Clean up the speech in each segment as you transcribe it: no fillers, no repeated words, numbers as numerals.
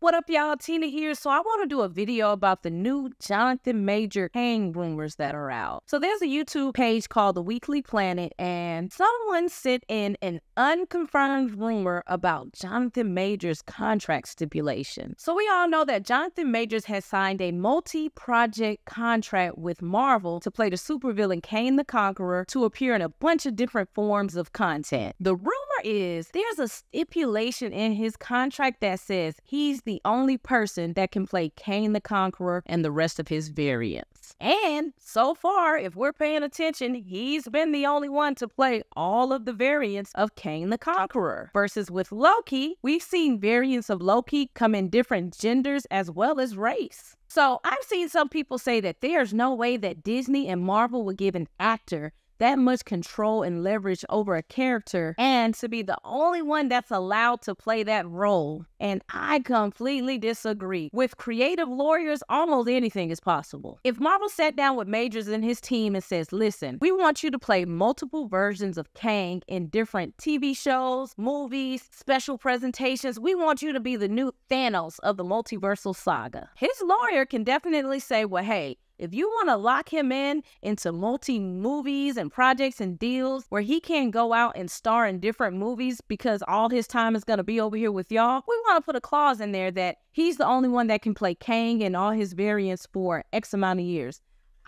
What up, y'all? Tina here. So I want to do a video about the new Jonathan Majors Kang rumors that are out. So there's a YouTube page called The Weekly Planet, and someone sent in an unconfirmed rumor about Jonathan Majors' contract stipulation. So we all know that Jonathan Majors has signed a multi-project contract with Marvel to play the supervillain Kang the Conqueror to appear in a bunch of different forms of content. The rumor is there's a stipulation in his contract that says he's the only person that can play Kang the Conqueror and the rest of his variants. And so far, if we're paying attention, he's been the only one to play all of the variants of Kang the Conqueror. Versus with Loki, we've seen variants of Loki come in different genders as well as race. So I've seen some people say that there's no way that Disney and Marvel would give an actor that much control and leverage over a character and to be the only one that's allowed to play that role. And I completely disagree. With creative lawyers, almost anything is possible. If Marvel sat down with Majors and his team and says, listen, we want you to play multiple versions of Kang in different TV shows, movies, special presentations. We want you to be the new Thanos of the multiversal saga. His lawyer can definitely say, well, hey, if you want to lock him into multi-movies and projects and deals where he can't go out and star in different movies because all his time is going to be over here with y'all, we want to put a clause in there that he's the only one that can play Kang and all his variants for X amount of years.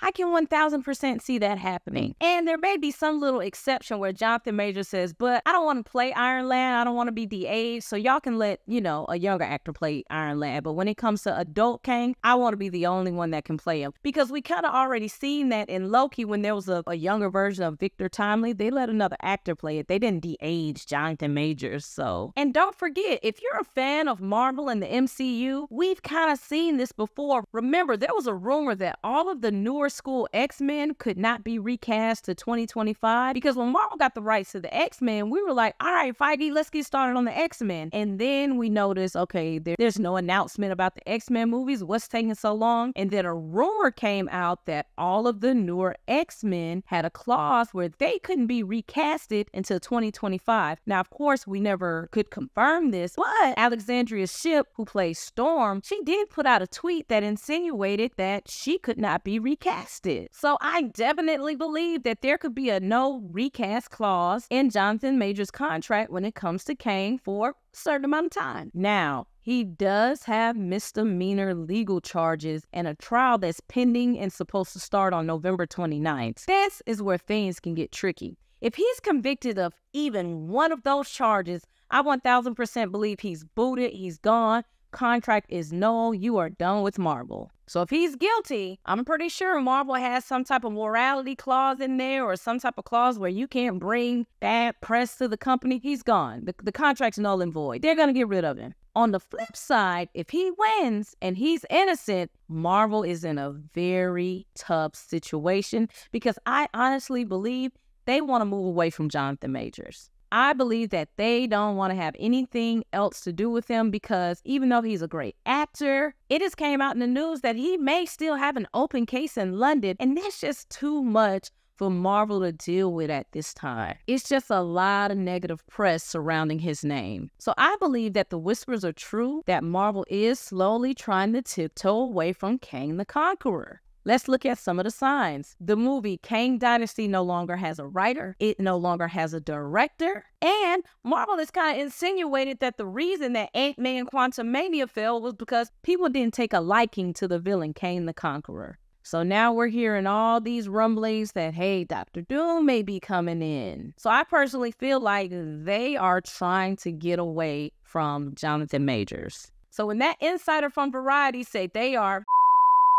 I can 1000% see that happening. And there may be some little exception where Jonathan Majors says, but I don't want to play Iron Lad. I don't want to be de-aged. So y'all can let, a younger actor play Iron Lad. But when it comes to adult Kang, I want to be the only one that can play him. Because we kind of already seen that in Loki when there was a younger version of Victor Timely, they let another actor play it. They didn't de-age Jonathan Majors. So, and don't forget, if you're a fan of Marvel and the MCU, we've kind of seen this before. Remember, there was a rumor that all of the newer school X-Men could not be recast to 2025 because when Marvel got the rights to the X-Men, we were like, all right, Feige, let's get started on the X-Men. And then we noticed, okay, there's no announcement about the X-Men movies. What's taking so long? And then a rumor came out that all of the newer X-Men had a clause where they couldn't be recasted until 2025. Now, of course, we never could confirm this, but Alexandria Shipp, who plays Storm, she did put out a tweet that insinuated that she could not be recast. So I definitely believe that there could be a no recast clause in Jonathan Majors' contract when it comes to Kang for a certain amount of time. Now, he does have misdemeanor legal charges and a trial that's pending and supposed to start on November 29th. This is where things can get tricky. If he's convicted of even one of those charges, I 1000% believe he's booted, he's gone. Contract is null, you are done with Marvel. So if he's guilty, I'm pretty sure Marvel has some type of morality clause in there or some type of clause where you can't bring bad press to the company. He's gone. The contract's null and void. They're going to get rid of him. On the flip side, if he wins and he's innocent, Marvel is in a very tough situation because I honestly believe they want to move away from Jonathan Majors. I believe that they don't want to have anything else to do with him because even though he's a great actor, it just came out in the news that he may still have an open case in London, and that's just too much for Marvel to deal with at this time. It's just a lot of negative press surrounding his name. So I believe that the whispers are true, that Marvel is slowly trying to tiptoe away from Kang the Conqueror. Let's look at some of the signs. The movie Kang Dynasty no longer has a writer. It no longer has a director. And Marvel has kind of insinuated that the reason that Ant-Man Quantumania fell was because people didn't take a liking to the villain Kang the Conqueror. So now we're hearing all these rumblings that, hey, Dr. Doom may be coming in. So I personally feel like they are trying to get away from Jonathan Majors. So when that insider from Variety said they are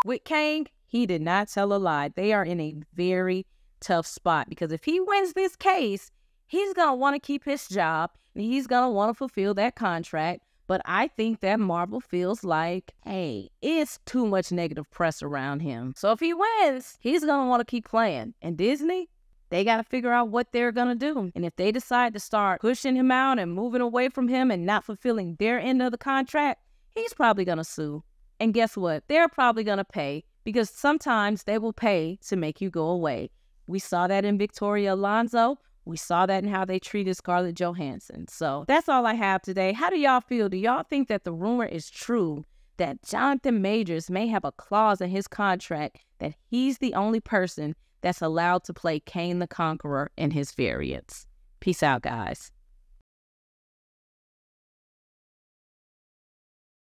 with Kang, he did not tell a lie. They are in a very tough spot because if he wins this case, he's going to want to keep his job and he's going to want to fulfill that contract. But I think that Marvel feels like, hey, it's too much negative press around him. So if he wins, he's going to want to keep playing. And Disney, they got to figure out what they're going to do. And if they decide to start pushing him out and moving away from him and not fulfilling their end of the contract, he's probably going to sue. And guess what? They're probably going to pay because sometimes they will pay to make you go away. We saw that in Victoria Alonso We saw that in how they treated Scarlett Johansson. So that's all I have today. How do y'all feel? Do y'all think that the rumor is true that Jonathan Majors may have a clause in his contract that he's the only person that's allowed to play Kang the Conqueror in his variants? Peace out, guys.